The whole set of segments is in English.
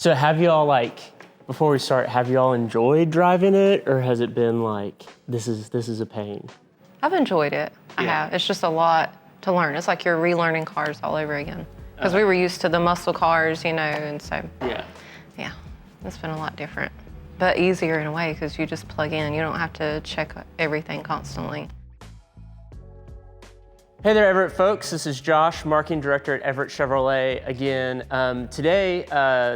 So have y'all, like, before we start, have y'all enjoyed driving it, or has it been like, this is a pain? I've enjoyed it. I have. It's just a lot to learn. It's like you're relearning cars all over again. Because we were used to the muscle cars, you know, and so. Yeah, it's been a lot different. But easier in a way, because you just plug in. You don't have to check everything constantly. Hey there, Everett folks. This is Josh, Marketing Director at Everett Chevrolet again. Today,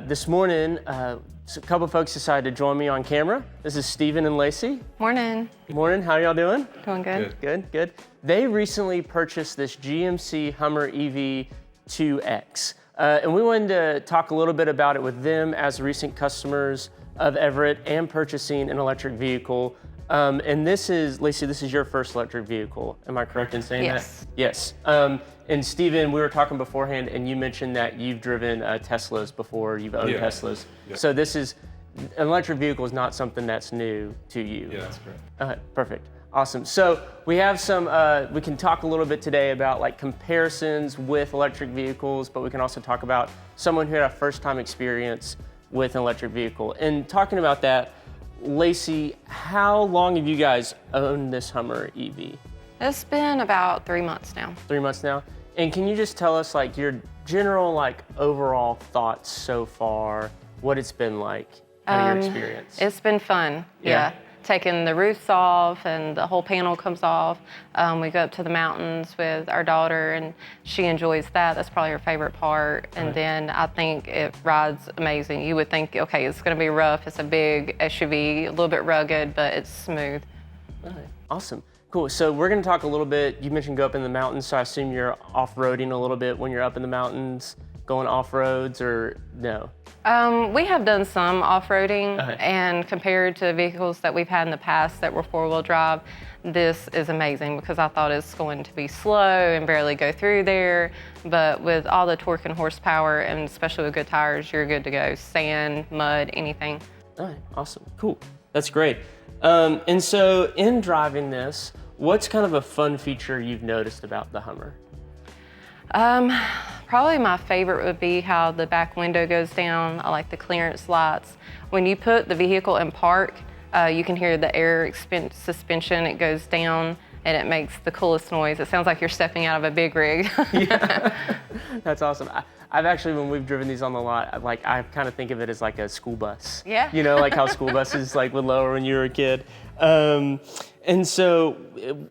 this morning, a couple folks decided to join me on camera. This is Steven and Lacey. Morning. Morning, how y'all doing? Doing good. Good. They recently purchased this GMC Hummer EV 2X. And we wanted to talk a little bit about it with them as recent customers of Everett and purchasing an electric vehicle. And this is, Lacey, this is your first electric vehicle. Am I correct in saying that? Yes. And Steven, we were talking beforehand, and you mentioned that you've driven Teslas before, you've owned Teslas. Yeah. So this is, an electric vehicle is not something that's new to you. Yeah, that's correct. Perfect. Awesome. So we have some, we can talk a little bit today about like comparisons with electric vehicles, but we can also talk about someone who had a first-time experience with an electric vehicle. And talking about that, Lacey, how long have you guys owned this Hummer EV? It's been about 3 months now. 3 months now? And can you just tell us like your general like overall thoughts so far, what it's been like, kind of your experience? It's been fun, yeah. Taking the roofs off and the whole panel comes off. We go up to the mountains with our daughter and she enjoys that. That's probably her favorite part. And then I think it rides amazing. You would think, okay, it's gonna be rough. It's a big SUV, a little bit rugged, but it's smooth. All right. Awesome. Cool. So we're gonna talk a little bit, you mentioned go up in the mountains, so I assume you're off-roading a little bit when you're up in the mountains, going off-roads, or no? We have done some off-roading, and compared to vehicles that we've had in the past that were four-wheel drive, this is amazing because I thought it's going to be slow and barely go through there, but with all the torque and horsepower, and especially with good tires, you're good to go. Sand, mud, anything. All right, awesome, cool. That's great. And so in driving this, what's kind of a fun feature you've noticed about the Hummer? Probably my favorite would be how the back window goes down. I like the clearance lights. When you put the vehicle in park, you can hear the air suspension. It goes down and it makes the coolest noise. It sounds like you're stepping out of a big rig. Yeah, that's awesome. I've actually, when we've driven these on the lot, like I kind of think of it as like a school bus. Yeah. You know, like how school buses like would lower when you were a kid. And so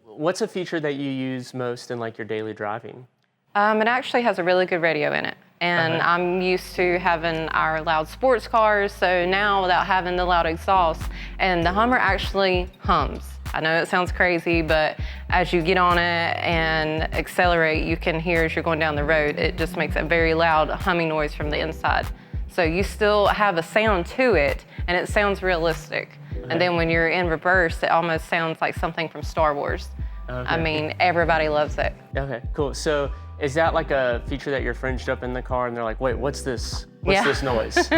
what's a feature that you use most in like your daily driving? It actually has a really good radio in it. And I'm used to having our loud sports cars, so now without having the loud exhaust, and the Hummer actually hums. I know it sounds crazy, but as you get on it and accelerate, you can hear as you're going down the road, it just makes a very loud humming noise from the inside. So you still have a sound to it, and it sounds realistic. And then when you're in reverse, it almost sounds like something from Star Wars. I mean, everybody loves it. Okay, cool. So is that like a feature that you're fringed up in the car and they're like, wait, what's this? What's this noise?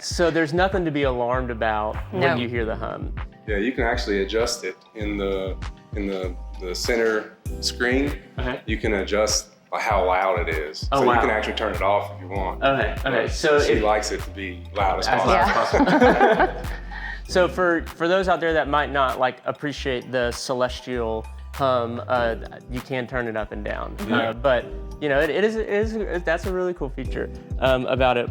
So there's nothing to be alarmed about when you hear the hum. Yeah, you can actually adjust it in the center screen. You can adjust how loud it is. Oh, so wow. You can actually turn it off if you want. Okay. So she likes it to be loud as possible. So for those out there that might not like appreciate the celestial hum, you can turn it up and down. But you know, it is that's a really cool feature about it.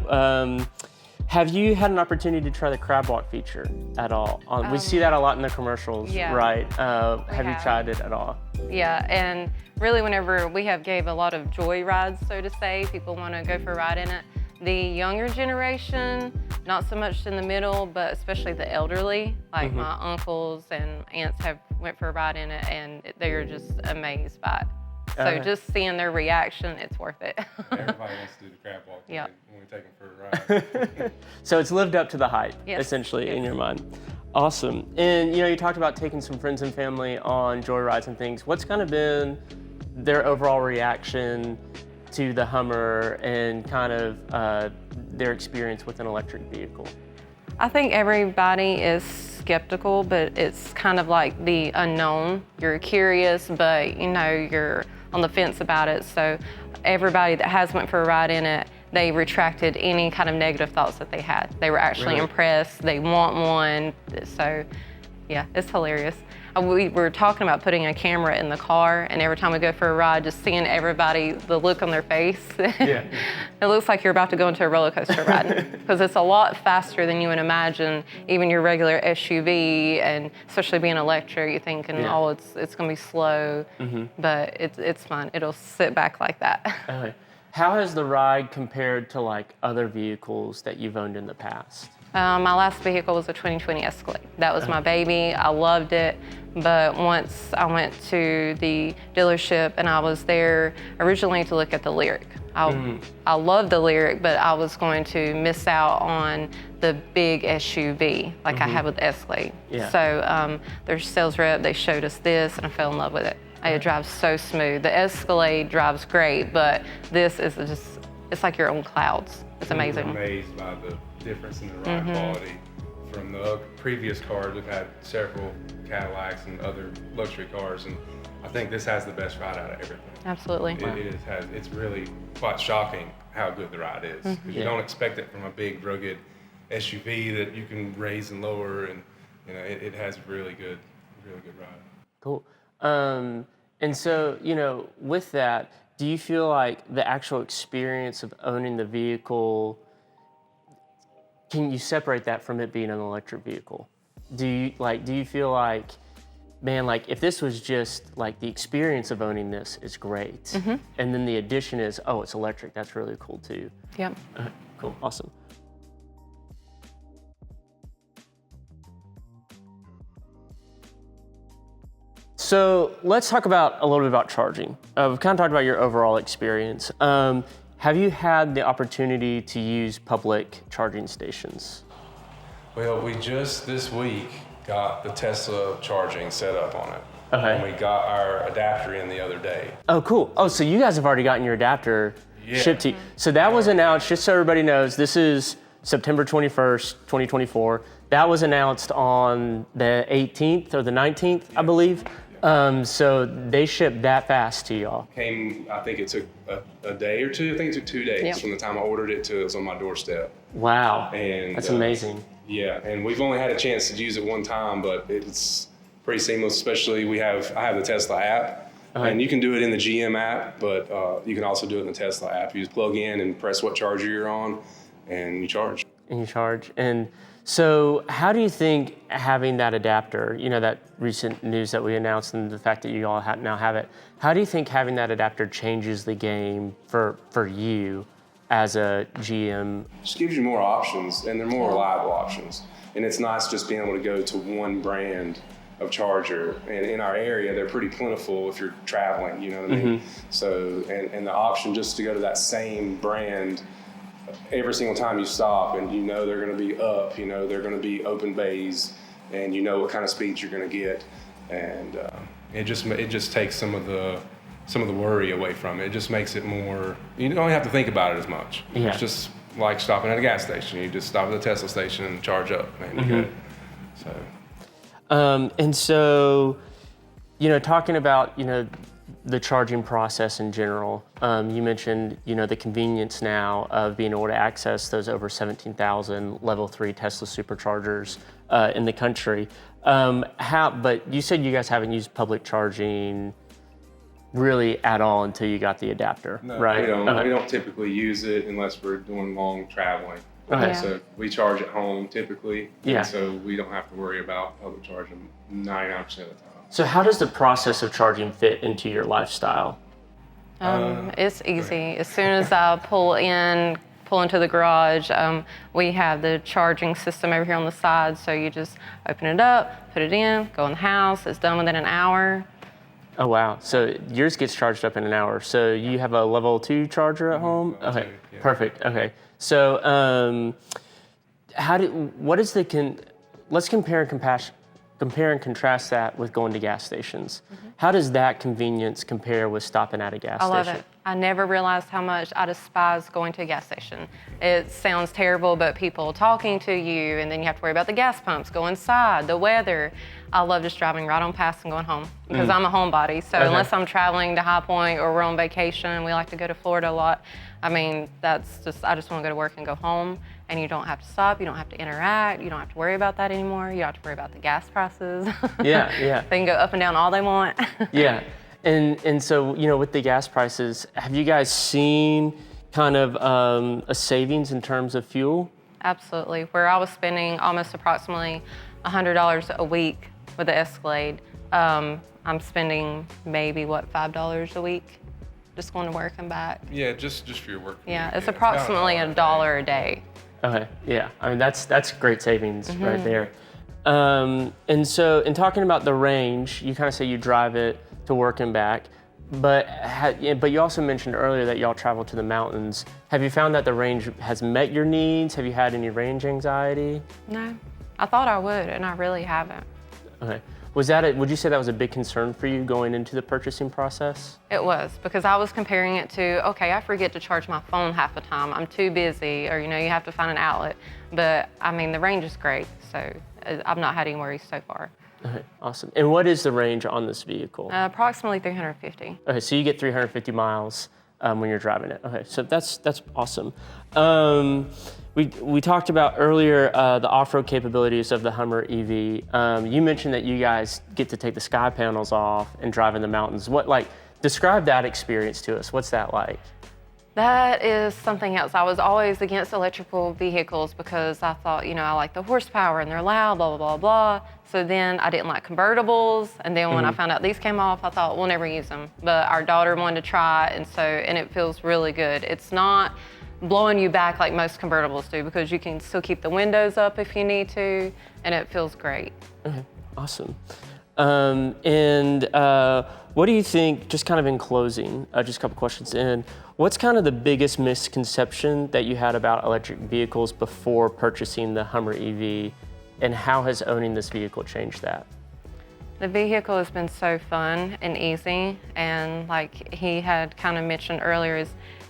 Have you had an opportunity to try the crab walk feature at all? We see that a lot in the commercials, right? Have you tried it at all? Yeah, and really whenever we gave a lot of joy rides, so to say, people want to go for a ride in it. The younger generation, not so much in the middle, but especially the elderly, like my uncles and aunts went for a ride in it, and they're just amazed by it. So just seeing their reaction, it's worth it. Everybody wants to do the crab walk when we take them for a ride. So it's lived up to the hype, essentially, in your mind. Awesome. And you know, you talked about taking some friends and family on joy rides and things. What's kind of been their overall reaction to the Hummer and kind of their experience with an electric vehicle? I think everybody is skeptical, but it's kind of like the unknown. You're curious, but you know, you're on the fence about it. So everybody that has went for a ride in it they retracted any kind of negative thoughts that they had. They were actually Really? impressed. They want one. So, yeah, it's hilarious. We were talking about putting a camera in the car, and every time we go for a ride, just seeing everybody, the look on their face. Yeah. It looks like you're about to go into a roller coaster ride because it's a lot faster than you would imagine. Even your regular SUV, and especially being electric, you're thinking, oh, it's going to be slow, but it's fun. It'll sit back like that. Okay. How has the ride compared to like other vehicles that you've owned in the past? My last vehicle was a 2020 Escalade. That was my baby. I loved it. But once I went to the dealership and I was there originally to look at the Lyriq. I loved the Lyriq, but I was going to miss out on the big SUV like I had with the Escalade. Yeah. So their sales rep, they showed us this and I fell in love with it. It drives so smooth. The Escalade drives great, but this is just, it's like you're on clouds. It's amazing. I'm amazed by the difference in the ride quality from the previous cars. We've had several Cadillacs and other luxury cars, and I think this has the best ride out of everything. Absolutely. It's really quite shocking how good the ride is. 'Cause you don't expect it from a big, rugged SUV that you can raise and lower, and it has really good ride. Cool. And so, with that, do you feel like the actual experience of owning the vehicle, can you separate that from it being an electric vehicle? Do you feel like, man, like if this was just like the experience of owning this is great, and then the addition is, oh, it's electric, that's really cool too. Yep. Cool, awesome. So let's talk a little bit about charging. We've kind of talked about your overall experience. Have you had the opportunity to use public charging stations? Well, we just this week got the Tesla charging set up on it. Okay. And we got our adapter in the other day. Oh, cool. Oh, so you guys have already gotten your adapter shipped to you. So that was announced, just so everybody knows, this is September 21st, 2024. That was announced on the 18th or the 19th, I believe. So they shipped that fast to y'all. I think it took a day or two. I think it took 2 days from the time I ordered it to it was on my doorstep. Wow, And that's amazing. Yeah, and we've only had a chance to use it one time, but it's pretty seamless. Especially I have the Tesla app, and you can do it in the GM app, but you can also do it in the Tesla app. You just plug in and press what charger you're on, and you charge. And so how do you think having that adapter, that recent news that we announced and the fact that you all now have it, how do you think having that adapter changes the game for you as a GM? It just gives you more options, and they're more reliable options. And it's nice just being able to go to one brand of charger. And in our area, they're pretty plentiful if you're traveling, you know what I mean? So, and the option just to go to that same brand every single time you stop, and they're going to be up, they're going to be open bays, and what kind of speeds you're going to get, and it just takes some of the worry away from it. It just makes it more. You don't have to think about it as much. Yeah. It's just like stopping at a gas station. You just stop at the Tesla station and charge up, and you're good. So. And so, talking about the charging process in general. You mentioned, the convenience now of being able to access those over 17,000 level 3 Tesla superchargers in the country. But you said you guys haven't used public charging really at all until you got the adapter, No, right? We don't typically use it unless we're doing long traveling. Okay. So we charge at home typically. Yeah. And so we don't have to worry about public charging 99% of the time. So how does the process of charging fit into your lifestyle? It's easy. As soon as I pull into the garage, we have the charging system over here on the side. So you just open it up, put it in, go in the house. It's done within an hour. Oh, wow. So yours gets charged up in an hour. So you have a level 2 charger at home? Level Okay, 2, yeah. Perfect. Okay. So let's compare and contrast that with going to gas stations. How does that convenience compare with stopping at a gas station? I love it. I never realized how much I despise going to a gas station. It sounds terrible, but people talking to you, and then you have to worry about the gas pumps, go inside, the weather. I love just driving right on past and going home because I'm a homebody. So unless I'm traveling to High Point or we're on vacation, we like to go to Florida a lot, I mean, that's just, I just want to go to work and go home, and you don't have to stop, you don't have to interact, you don't have to worry about that anymore. You don't have to worry about the gas prices. Yeah, yeah. They can go up and down all they want. Yeah, and so, you know, with the gas prices, have you guys seen kind of a savings in terms of fuel? Absolutely. Where I was spending almost approximately $100 a week with the Escalade, I'm spending maybe, $5 a week just going to work and back. Yeah, just for your work. Yeah, it's approximately $1 a day. Okay, yeah. I mean, that's great savings right there. And so, in talking about the range, you kind of say you drive it to work and back, but you also mentioned earlier that y'all travel to the mountains. Have you found that the range has met your needs? Have you had any range anxiety? No, I thought I would, and I really haven't. Okay. Would you say that was a big concern for you going into the purchasing process? It was, because I was comparing it to, okay, I forget to charge my phone half the time. I'm too busy, or, you have to find an outlet. But, I mean, the range is great, so I've not had any worries so far. Okay, awesome. And what is the range on this vehicle? Approximately 350. Okay, so you get 350 miles when you're driving it. Okay, so that's awesome. We talked about earlier the off-road capabilities of the Hummer EV. You mentioned that you guys get to take the sky panels off and drive in the mountains. Describe that experience to us. What's that like? That is something else. I was always against electrical vehicles because I thought, I like the horsepower and they're loud, blah, blah, blah, blah. So then I didn't like convertibles. And then when I found out these came off, I thought, we'll never use them. But our daughter wanted to try, and it feels really good. It's not blowing you back like most convertibles do, because you can still keep the windows up if you need to, and it feels great. Okay, awesome. What do you think, just kind of in closing, just a couple questions in, what's kind of the biggest misconception that you had about electric vehicles before purchasing the Hummer EV, and how has owning this vehicle changed that? The vehicle has been so fun and easy, and like he had kind of mentioned earlier,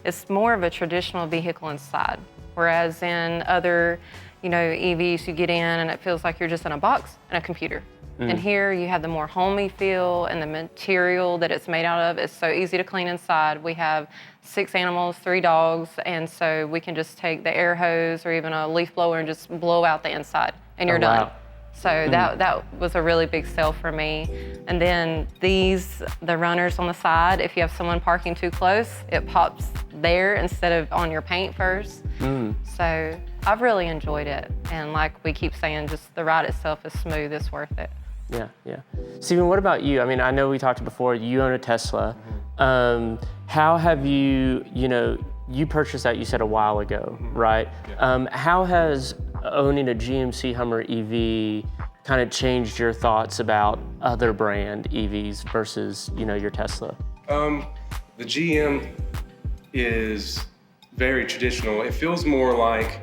it's more of a traditional vehicle inside, whereas in other, EVs you get in and it feels like you're just in a box and a computer. And here you have the more homey feel, and the material that it's made out of is so easy to clean inside. We have 6 animals, 3 dogs, and so we can just take the air hose or even a leaf blower and just blow out the inside, and you're done. So that was a really big sell for me. And then the runners on the side, if you have someone parking too close, it pops there instead of on your paint first. So I've really enjoyed it. And like we keep saying, just the ride itself is smooth, it's worth it. Yeah, yeah. Stephen, what about you? I mean, I know we talked before, you own a Tesla. How have you purchased that, you said, a while ago, right? Yeah. How has owning a GMC Hummer EV kind of changed your thoughts about other brand EVs versus, your Tesla? The GM is very traditional. It feels more like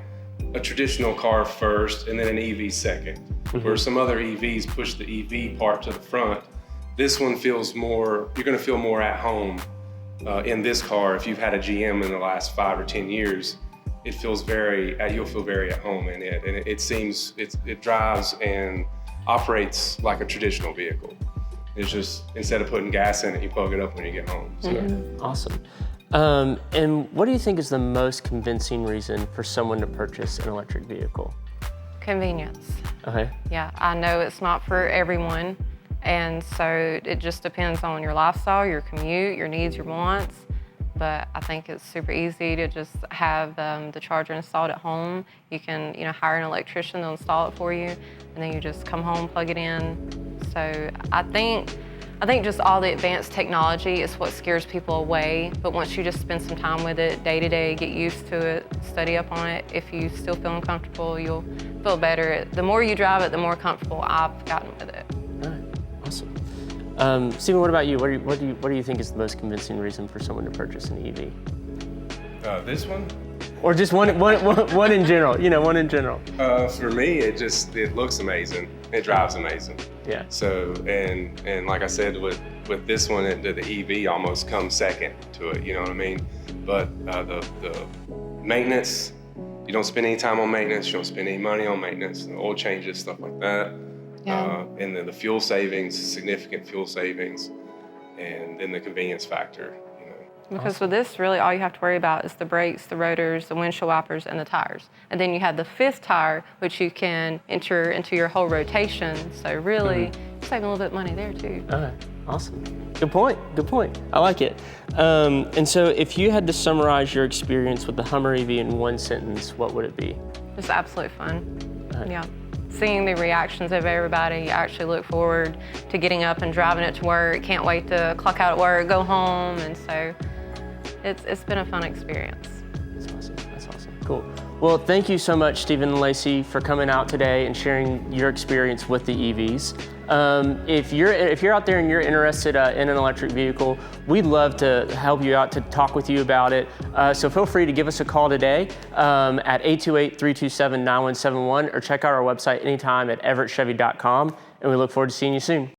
a traditional car first and then an EV second. Where some other EVs push the EV part to the front. This one feels more, you're gonna feel more at home in this car. If you've had a GM in the last 5 or 10 years, it feels you'll feel very at home in it. And it drives and operates like a traditional vehicle. It's just, instead of putting gas in it, you plug it up when you get home. So. Awesome. And what do you think is the most convincing reason for someone to purchase an electric vehicle? Convenience. Okay. Yeah, I know it's not for everyone, and so it just depends on your lifestyle, your commute, your needs, your wants. But I think it's super easy to just have the charger installed at home. You can, hire an electrician to install it for you, and then you just come home, plug it in. So I think just all the advanced technology is what scares people away. But once you just spend some time with it day to day, get used to it, study up on it, if you still feel uncomfortable, you'll feel better. The more you drive it, the more comfortable I've gotten with it. All right, awesome. Stephen, what about you? What do you think is the most convincing reason for someone to purchase an EV? This one? Or just one in general, one in general. For me, it looks amazing. It drives amazing. Yeah. So, and like I said, with this one, the EV almost comes second to it, you know what I mean? But the maintenance, you don't spend any time on maintenance, you don't spend any money on maintenance, the oil changes, stuff like that. Yeah. And then the fuel savings, significant fuel savings, and then the convenience factor. Because with this, really all you have to worry about is the brakes, the rotors, the windshield wipers, and the tires. And then you have the fifth tire, which you can enter into your whole rotation. So really, saving a little bit of money there too. All right, awesome. Good point, good point. I like it. And so if you had to summarize your experience with the Hummer EV in one sentence, what would it be? It's absolute fun. Right. Yeah. Seeing the reactions of everybody, you actually look forward to getting up and driving it to work. Can't wait to clock out at work, go home, and so it's been a fun experience. That's awesome. That's awesome. Cool. Well, thank you so much, Stephen and Lacey, for coming out today and sharing your experience with the EVs. If you're out there and you're interested in an electric vehicle, we'd love to help you out to talk with you about it. So feel free to give us a call today at 828-327-9171 or check out our website anytime at everettchevy.com, and we look forward to seeing you soon.